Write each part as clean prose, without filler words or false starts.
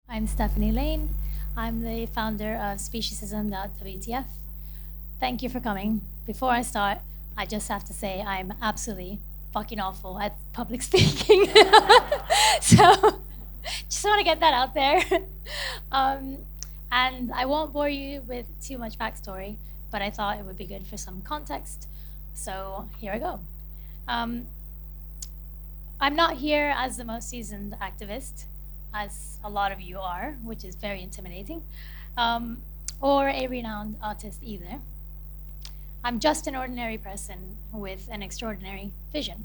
I'm Stephanie Lane. I'm the founder of SPECIESISM.WTF. Thank you for coming. Before I start, I just have to say I'm absolutely fucking awful at public speaking. So just want to get that out there. Um, and I won't bore you with too much backstory, but I thought it would be good for some context. So here I go. Um, I'm not here as the most seasoned activist, as a lot of you are, which is very intimidating, or a renowned artist either. I'm just an ordinary person with an extraordinary vision.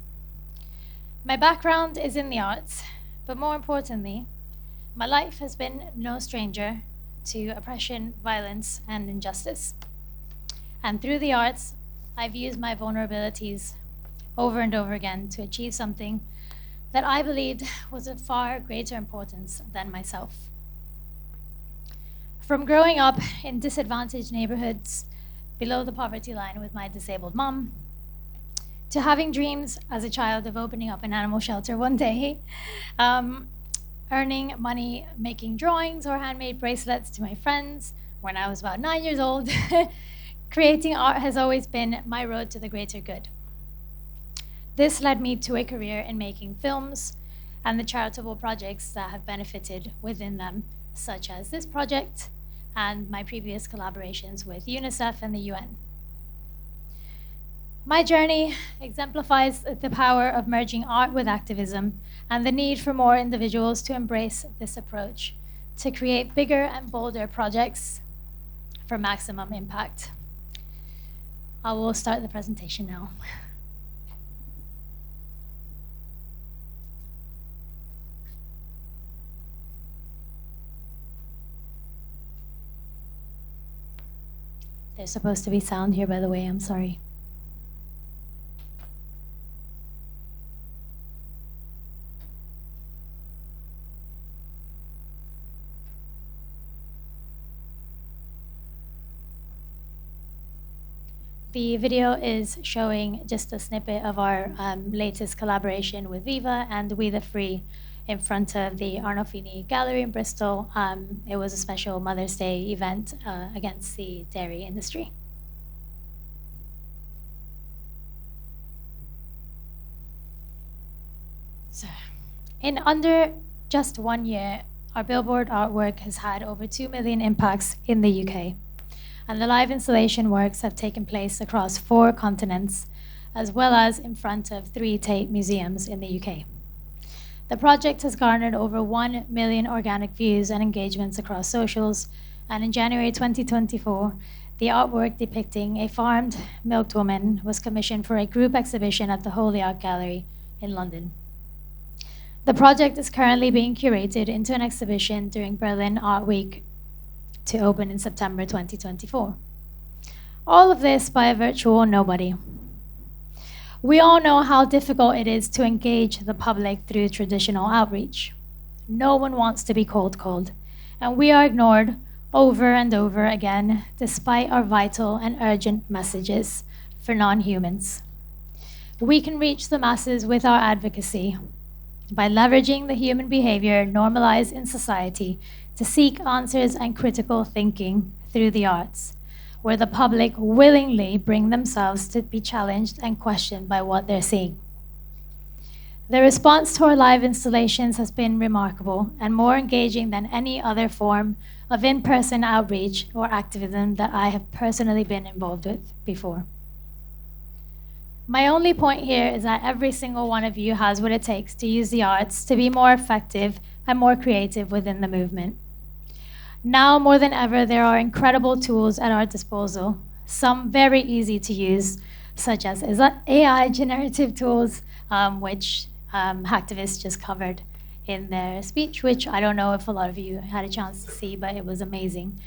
My background is in the arts, but more importantly, my life has been no stranger to oppression, violence, and injustice. And through the arts, I've used my vulnerabilities over and over again to achieve something that I believed was of far greater importance than myself. From growing up in disadvantaged neighborhoods below the poverty line with my disabled mom, to having dreams as a child of opening up an animal shelter one day, earning money making drawings or handmade bracelets to my friends when I was about 9 years old, creating art has always been my road to the greater good. This led me to a career in making films and the charitable projects that have benefited within them, such as this project and my previous collaborations with UNICEF and the UN. My journey exemplifies the power of merging art with activism and the need for more individuals to embrace this approach to create bigger and bolder projects for maximum impact. I will start the presentation now. There's supposed to be sound here, by the way, I'm sorry. The video is showing just a snippet of our latest collaboration with Viva and We the Free in front of the Arnolfini Gallery in Bristol. It was a special Mother's Day event against the dairy industry. So, in under just 1 year, our billboard artwork has had over 2 million impacts in the UK. And the live installation works have taken place across 4 continents, as well as in front of 3 Tate museums in the UK. The project has garnered over 1 million organic views and engagements across socials, and in January 2024, the artwork depicting a farmed, milked woman was commissioned for a group exhibition at the Holy Art Gallery in London. The project is currently being curated into an exhibition during Berlin Art Week to open in September 2024. All of this by a virtual nobody. We all know how difficult it is to engage the public through traditional outreach. No one wants to be cold, and we are ignored over and over again, despite our vital and urgent messages for non-humans. We can reach the masses with our advocacy by leveraging the human behavior normalized in society to seek answers and critical thinking through the arts, where the public willingly bring themselves to be challenged and questioned by what they're seeing. The response to our live installations has been remarkable and more engaging than any other form of in-person outreach or activism that I have personally been involved with before. My only point here is that every single one of you has what it takes to use the arts to be more effective and more creative within the movement. Now more than ever, there are incredible tools at our disposal, some very easy to use, such as AI generative tools, which hacktivists just covered in their speech, which I don't know if a lot of you had a chance to see, but it was amazing.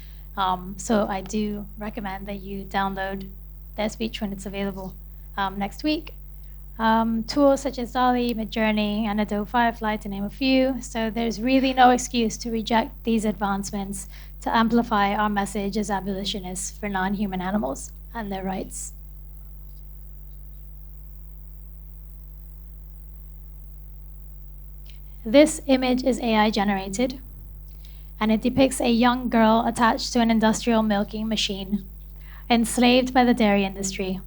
So I do recommend that you download their speech when it's available next week. Tools such as DALL-E, Midjourney, and Adobe Firefly, to name a few. So there's really no excuse to reject these advancements to amplify our message as abolitionists for non-human animals and their rights. This image is AI generated. and it depicts a young girl attached to an industrial milking machine, enslaved by the dairy industry.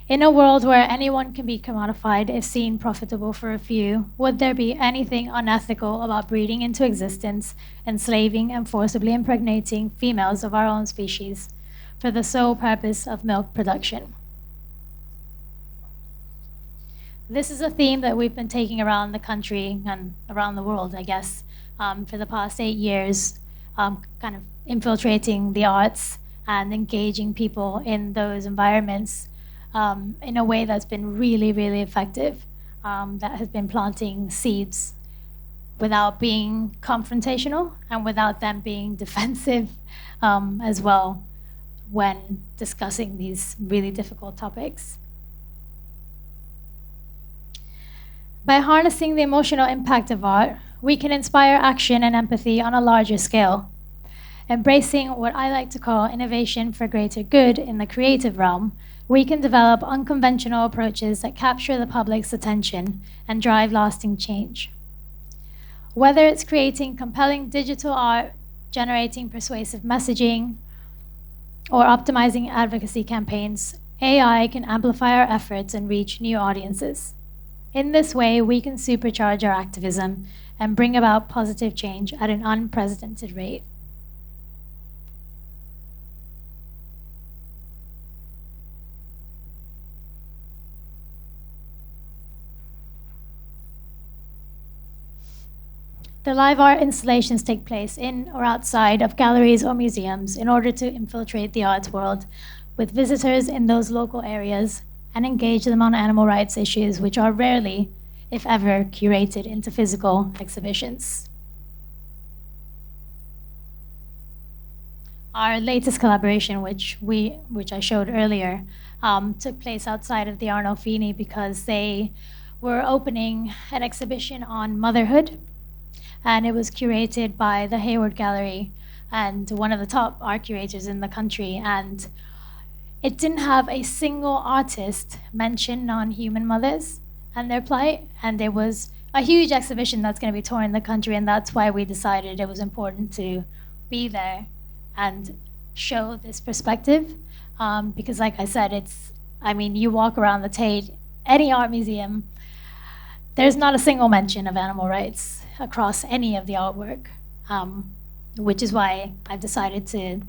In a world where anyone can be commodified if seen profitable for a few, would there be anything unethical about breeding into existence, enslaving and forcibly impregnating females of our own species for the sole purpose of milk production? This is a theme that we've been taking around the country and around the world, I guess, for the past 8 years, kind of infiltrating the arts and engaging people in those environments in a way that's been really, really effective, that has been planting seeds without being confrontational and without them being defensive as well when discussing these really difficult topics. By harnessing the emotional impact of art, we can inspire action and empathy on a larger scale. Embracing what I like to call innovation for greater good in the creative realm, we can develop unconventional approaches that capture the public's attention and drive lasting change. Whether it's creating compelling digital art, generating persuasive messaging, or optimizing advocacy campaigns, AI can amplify our efforts and reach new audiences. In this way, we can supercharge our activism and bring about positive change at an unprecedented rate. The live art installations take place in or outside of galleries or museums in order to infiltrate the arts world with visitors in those local areas and engage them on animal rights issues, which are rarely, if ever, curated into physical exhibitions. Our latest collaboration, which I showed earlier, took place outside of the Arnolfini because they were opening an exhibition on motherhood, and it was curated by the Hayward Gallery and one of the top art curators in the country, and it didn't have a single artist mention non-human mothers and their plight, and it was a huge exhibition that's going to be touring the country, and that's why we decided it was important to be there and show this perspective, because like I said, you walk around the Tate, any art museum, there's not a single mention of animal rights across any of the artwork, which is why I've decided to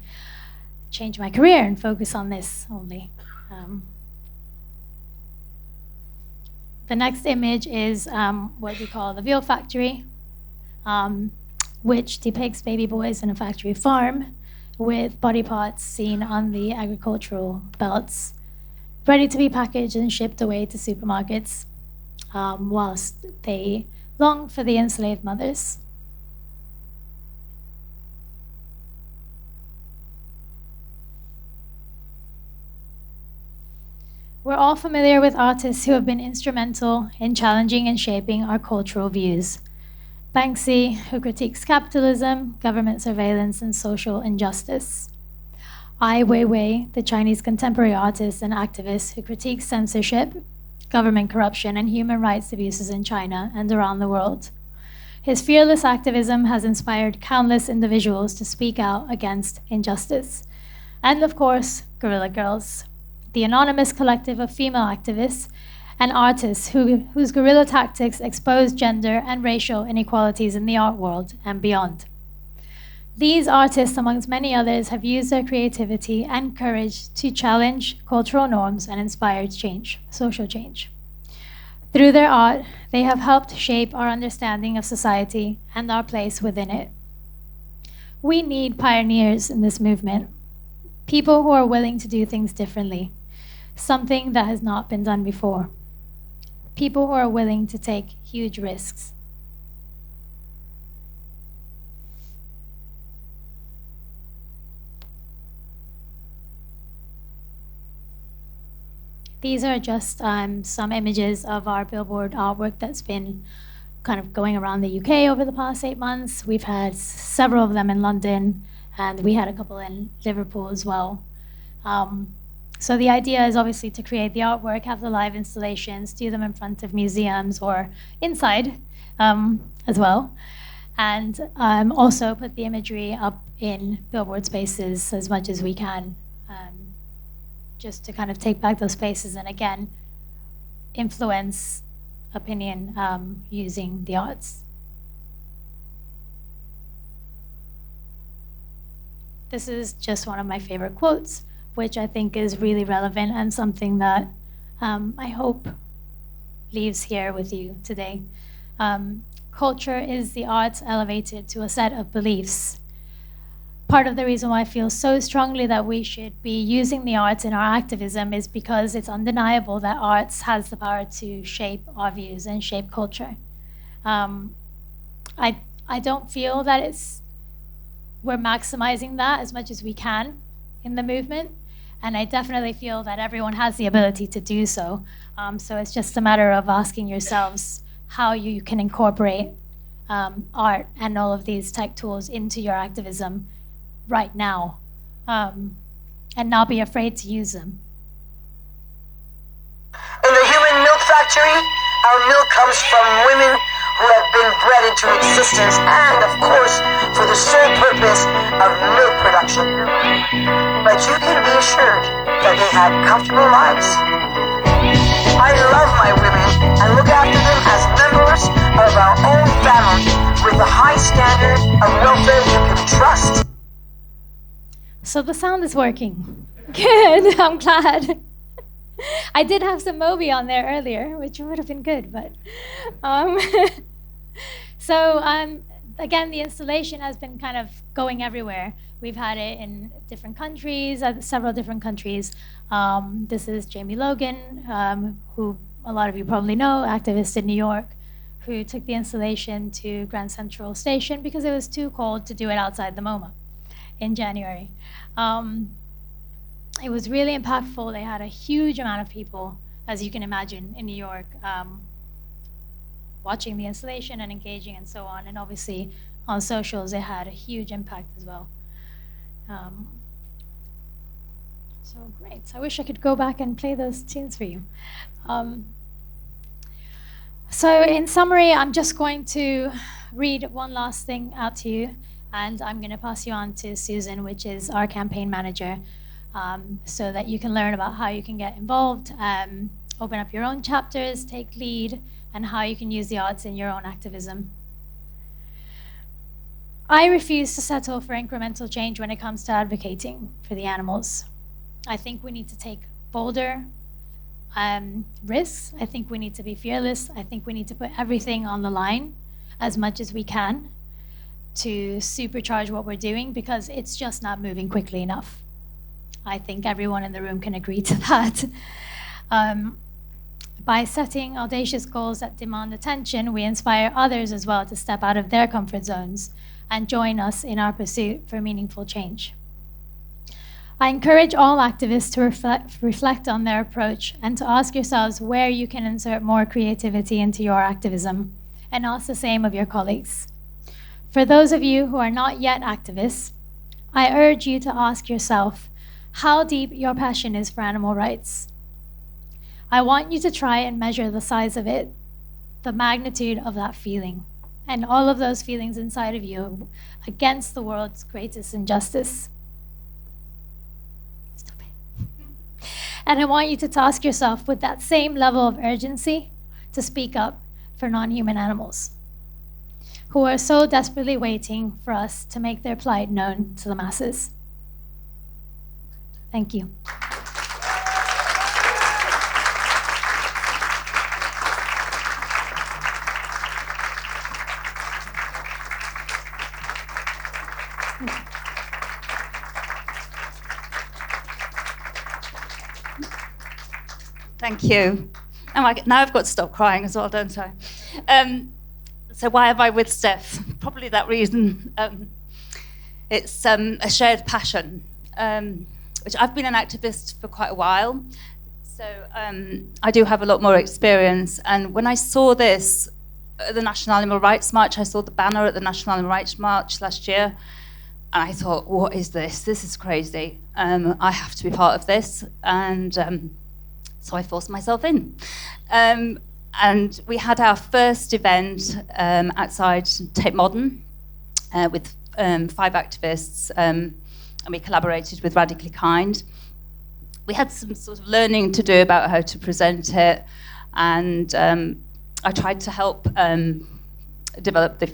change my career and focus on this only. The next image is what we call the Veal Factory, which depicts baby boys in a factory farm with body parts seen on the agricultural belts, ready to be packaged and shipped away to supermarkets, whilst they long for the enslaved mothers. We're all familiar with artists who have been instrumental in challenging and shaping our cultural views. Banksy, who critiques capitalism, government surveillance, and social injustice. Ai Weiwei, the Chinese contemporary artist and activist who critiques censorship, government corruption, and human rights abuses in China and around the world. His fearless activism has inspired countless individuals to speak out against injustice. And of course, Guerrilla Girls, the anonymous collective of female activists and artists whose guerrilla tactics expose gender and racial inequalities in the art world and beyond. These artists, amongst many others, have used their creativity and courage to challenge cultural norms and inspire change, social change. Through their art, they have helped shape our understanding of society and our place within it. We need pioneers in this movement, people who are willing to do things differently, something that has not been done before. People who are willing to take huge risks. These are just some images of our billboard artwork that's been kind of going around the UK over the past 8 months. We've had several of them in London, and we had a couple in Liverpool as well. So the idea is obviously to create the artwork, have the live installations, do them in front of museums or inside as well. and also put the imagery up in billboard spaces as much as we can, just to kind of take back those spaces and again, influence opinion using the arts. This is just one of my favorite quotes, which I think is really relevant and something that I hope leaves here with you today. Culture is the arts elevated to a set of beliefs. Part of the reason why I feel so strongly that we should be using the arts in our activism is because it's undeniable that arts has the power to shape our views and shape culture. I don't feel that we're maximizing that as much as we can in the movement, and I definitely feel that everyone has the ability to do so. So it's just a matter of asking yourselves how you can incorporate art and all of these tech tools into your activism right now, and not be afraid to use them. In the human milk factory, our milk comes from women who have been bred into existence and, of course, for the sole purpose of milk production. But you can be assured that they had comfortable lives. I love my women and look after them as members of our own family with a high standard of welfare you can trust. So the sound is working. Good, I'm glad. I did have some Moby on there earlier, which would have been good, but... again, the installation has been kind of going everywhere. We've had it in different countries, several different countries. This is Jamie Logan, who a lot of you probably know, activist in New York, who took the installation to Grand Central Station because it was too cold to do it outside the MoMA in January. It was really impactful. They had a huge amount of people, as you can imagine, in New York, watching the installation and engaging and so on. And obviously on socials, it had a huge impact as well. So great. I wish I could go back and play those tunes for you. So in summary, I'm just going to read one last thing out to you, and I'm going to pass you on to Susan, which is our campaign manager, so that you can learn about how you can get involved, open up your own chapters, take lead, and how you can use the arts in your own activism. I refuse to settle for incremental change when it comes to advocating for the animals. I think we need to take bolder risks. I think we need to be fearless. I think we need to put everything on the line as much as we can to supercharge what we're doing, because it's just not moving quickly enough. I think everyone in the room can agree to that. By setting audacious goals that demand attention, we inspire others as well to step out of their comfort zones and join us in our pursuit for meaningful change. I encourage all activists to reflect on their approach and to ask yourselves where you can insert more creativity into your activism, and ask the same of your colleagues. For those of you who are not yet activists, I urge you to ask yourself how deep your passion is for animal rights. I want you to try and measure the size of it, the magnitude of that feeling, and all of those feelings inside of you against the world's greatest injustice. Stop it. And I want you to task yourself with that same level of urgency to speak up for non-human animals who are so desperately waiting for us to make their plight known to the masses. Thank you. Thank you. Now I've got to stop crying as well, don't I? So why am I with Steph? Probably that reason. It's a shared passion, which I've been an activist for quite a while. So I do have a lot more experience. And when I saw this at the National Animal Rights March, I saw the banner at the National Animal Rights March last year, and I thought, what is this? This is crazy. I have to be part of this. And so I forced myself in. And we had our first event outside Tate Modern with 5 activists, and we collaborated with Radically Kind. We had some sort of learning to do about how to present it, and I tried to help develop the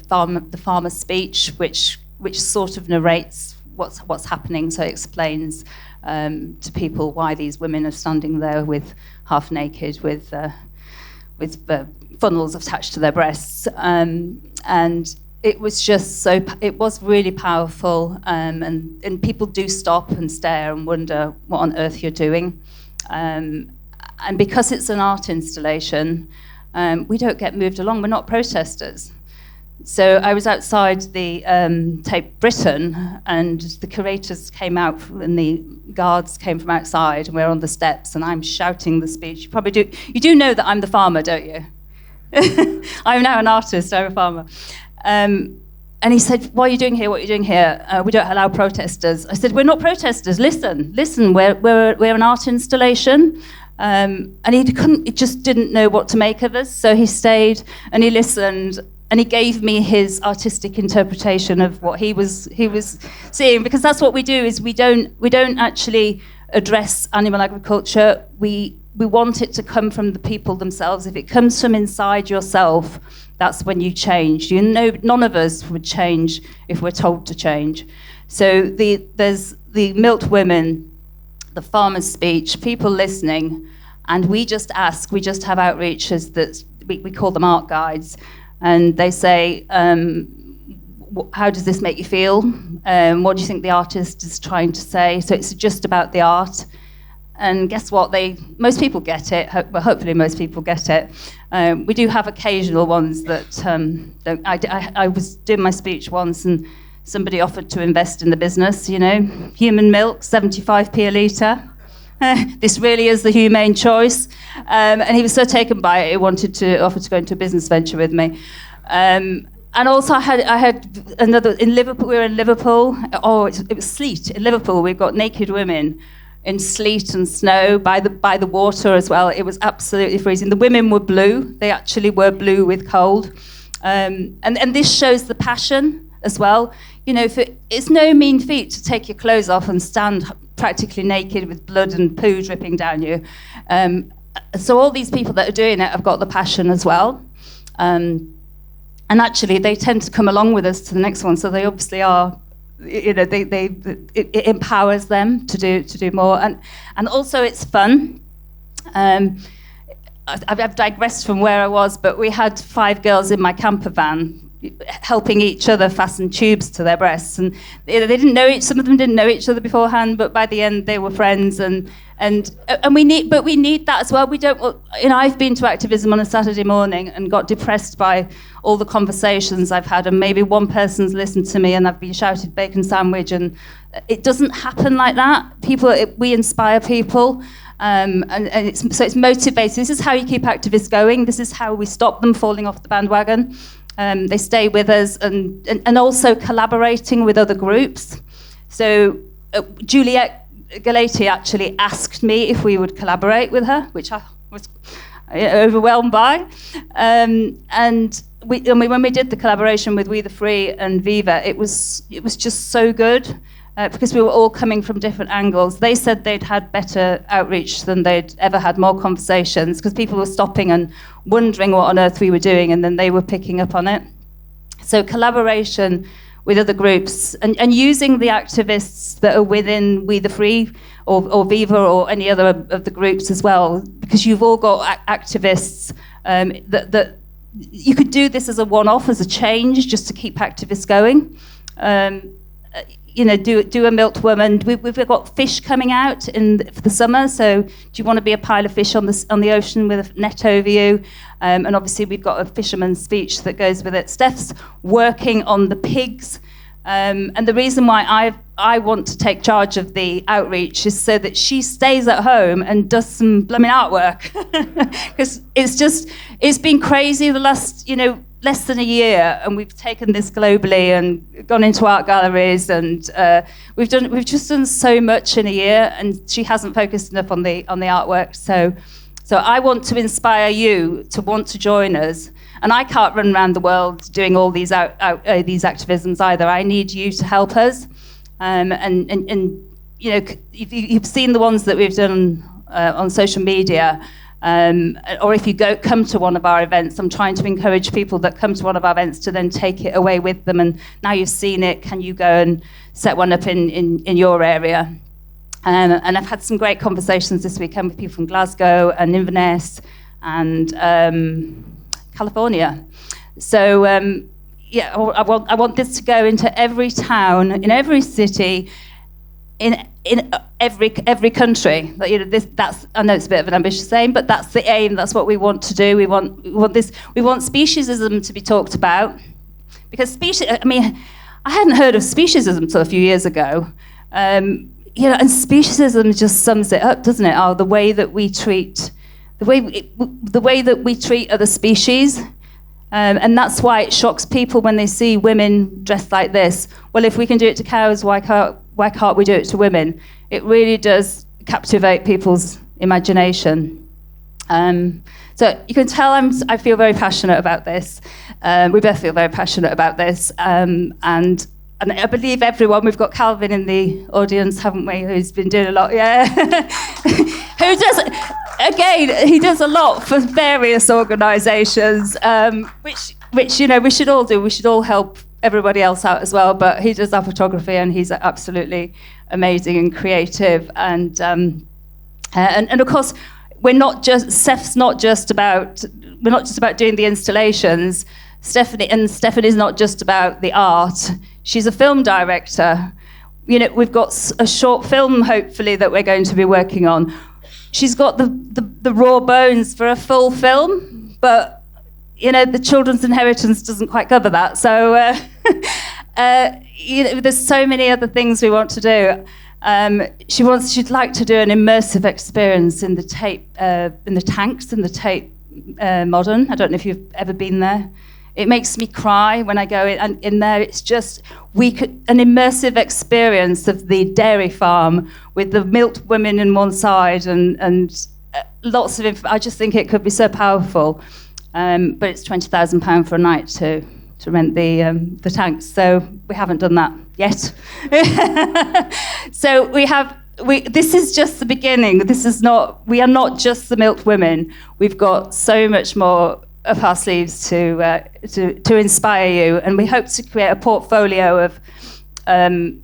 farmer speech, which sort of narrates what's happening, so it explains to people why these women are standing there with half naked, with funnels attached to their breasts, and it was just it was really powerful, and people do stop and stare and wonder what on earth you're doing, and because it's an art installation, we don't get moved along. We're not protesters. So I was outside the Tape Britain, and the curators came out, and the guards came from outside, and we're on the steps, and I'm shouting the speech. You probably do. You do know that I'm the farmer, don't you? I'm now an artist. I'm a farmer. And he said, "What are you doing here? What are you doing here? We don't allow protesters." I said, "We're not protesters. Listen. We're an art installation." And he just didn't know what to make of us. So he stayed and he listened. And he gave me his artistic interpretation of what he was seeing, because that's what we do. Is we don't actually address animal agriculture. We want it to come from the people themselves. If it comes from inside yourself, that's when you change. You know, none of us would change if we're told to change. So there's the milked women, the farmer's speech, people listening, and we just ask. We just have outreaches that we call them art guides. And they say, how does this make you feel? What do you think the artist is trying to say? So it's just about the art. And guess what? Most people get it. Well, hopefully most people get it. We do have occasional ones that don't. I was doing my speech once, and somebody offered to invest in the business, human milk, 75p a litre. This really is the humane choice. And he was so taken by it, he wanted to offer to go into a business venture with me. And also I had another, in Liverpool, we were in Liverpool. It was sleet. In Liverpool, we've got naked women in sleet and snow by the water as well. It was absolutely freezing. The women were blue. They actually were blue with cold. And this shows the passion as well. It's no mean feat to take your clothes off and stand practically naked with blood and poo dripping down you. So all these people that are doing it have got the passion as well. And actually, they tend to come along with us to the next one. So they obviously are, it empowers them to do more. And also it's fun. I've digressed from where I was, but we had 5 girls in my camper van helping each other fasten tubes to their breasts, and they didn't know some of them didn't know each other beforehand, but by the end they were friends, and we need that as well. We don't, I've been to activism on a Saturday morning and got depressed by all the conversations I've had, and maybe one person's listened to me and I've been shouted bacon sandwich, and it doesn't happen like that. We inspire people. And it's motivating. This is how you keep activists going. This is how we stop them falling off the bandwagon. They stay with us, and also collaborating with other groups. So Juliette Galati actually asked me if we would collaborate with her, which I was overwhelmed by. And when we did the collaboration with We the Free and Viva, it was just so good. Because we were all coming from different angles. They said they'd had better outreach than they'd ever had, more conversations, because people were stopping and wondering what on earth we were doing, and then they were picking up on it. So collaboration with other groups, and using the activists that are within We the Free or Viva or any other of the groups as well, because you've all got activists that you could do this as a one-off, as a change, just to keep activists going. Do a milked woman. We've got fish coming out for the summer. So do you want to be a pile of fish on the ocean with a net over you? And obviously we've got a fisherman's speech that goes with it. Steph's working on the pigs. And the reason why I want to take charge of the outreach is so that she stays at home and does some blooming artwork. Because it's been crazy the last, less than a year, and we've taken this globally and gone into art galleries, and we've just done so much in a year, and she hasn't focused enough on the artwork. So So I want to inspire you to want to join us. And I can't run around the world doing all these these activisms either. I need you to help us. And you know, you've seen the ones that we've done on social media. Or if you come to one of our events, I'm trying to encourage people that come to one of our events to then take it away with them. And now you've seen it, can you go and set one up in your area? And I've had some great conversations this weekend with people from Glasgow and Inverness and California. So yeah, I want this to go into every town, in every city, in every country. That, you know, that's, I know it's a bit of an ambitious aim, but that's the aim. That's what we want to do. We want speciesism to be talked about, because I mean, I hadn't heard of speciesism until a few years ago. You know, and speciesism just sums it up, doesn't it? Oh, the way that we treat other species. And that's why it shocks people when they see women dressed like this. Well, if we can do it to cows, why can't we do it to women? It really does captivate people's imagination. So you can tell I feel very passionate about this. We both feel very passionate about this. And I believe everyone, we've got Calvin in the audience, haven't we, who's been doing a lot, yeah. Who does, again, he does a lot for various organisations, which, you know, we should all do. We should all help everybody else out as well, but he does our photography and he's absolutely amazing and creative. And of course, Steph's not just about doing the installations. Stephanie's not just about the art. She's a film director. You know, we've got a short film, hopefully, that we're going to be working on. She's got the raw bones for a full film, but, you know, the children's inheritance doesn't quite cover that. So, you know, there's so many other things we want to do. She'd like to do an immersive experience in the tanks in the Tate Modern. I don't know if you've ever been there. It makes me cry when I go in there. It's just an immersive experience of the dairy farm with the milked women in one side and lots of. I just think it could be so powerful. But it's £20,000 for a night to rent the tanks. So we haven't done that yet. So this is just the beginning. We are not just the milked women. We've got so much more up our sleeves to inspire you, and we hope to create a portfolio of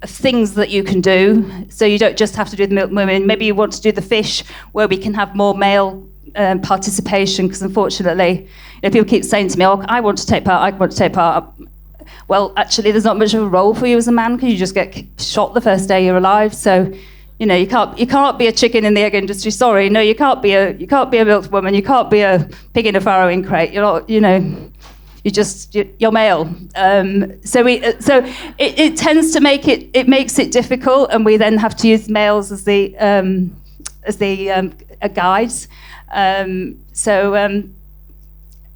things that you can do. So you don't just have to do the milk women. Maybe you want to do the fish, where we can have more male participation. Because unfortunately, you know, people keep saying to me, "Oh, I want to take part." Well, actually, there's not much of a role for you as a man, because you just get shot the first day you're alive. So, you know, you can't be a chicken in the egg industry. Sorry, no, you can't be a milked woman. You can't be a pig in a farrowing crate. You're not, you know, you're male. So it tends to makes it difficult, and we then have to use males as the guides.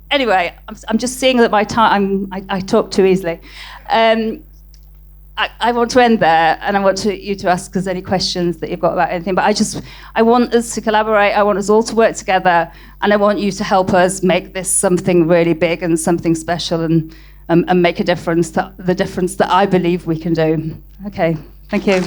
Anyway, I'm just seeing that my time. I talk too easily. I want to end there, and I want you to ask us any questions that you've got about anything. But I want us to collaborate. I want us all to work together, and I want you to help us make this something really big and something special, and make a difference. The difference that I believe we can do. Okay, thank you.